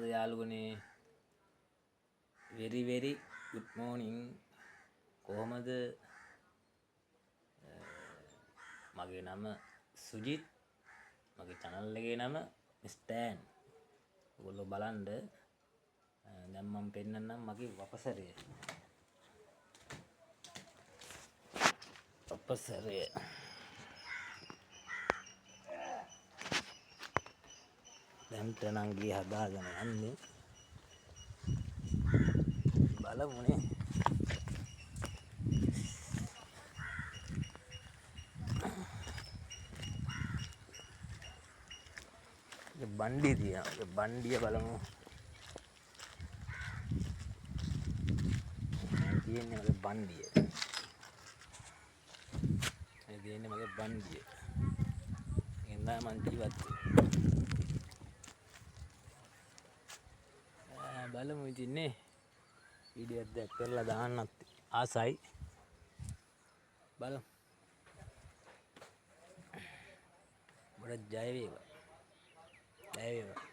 මොනවද යාළුවනේ very good morning කොහමද මගේ නම සුජිත් මගේ channel එකේ නම ස්ටෑන් ඔයගොල්ලෝ බලන්න දැන් මම පෙන්නන්නම් මගේ වපසරය දැන්ට නම් ගියේ හදාගෙන යන්නේ බලමුනේ බණ්ඩිය තියෙනවා බණ්ඩිය බලමු තියෙන්නේ මගේ බණ්ඩිය මේ තියෙන්නේ මගේ බණ්ඩිය එන්නා මං ජීවත් බලමු ඉතින් නේ වීඩියෝ එකක් කරලා දාන්නත් ආසයි බලමු ඔබට ජය වේවා